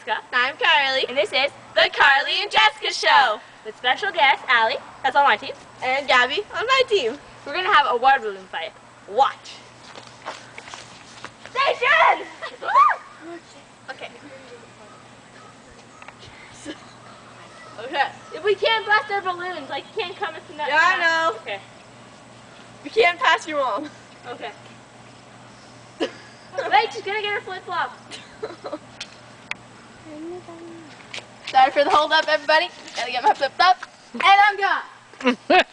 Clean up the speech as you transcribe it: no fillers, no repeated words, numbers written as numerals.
Jessica. I'm Carly. And this is The Carly and Jessica Show. With special guest, Allie. That's on my team. And Gabby on my team. We're going to have a water balloon fight. Watch. Station! Okay. Okay. If we can't blast our balloons, like, you can't come into that. Yeah, I know. Okay. You can't pass your mom. Okay. Wait, she's gonna get her flip-flop. Sorry for the hold up, everybody. Gotta get my flip-flop. And I'm gone.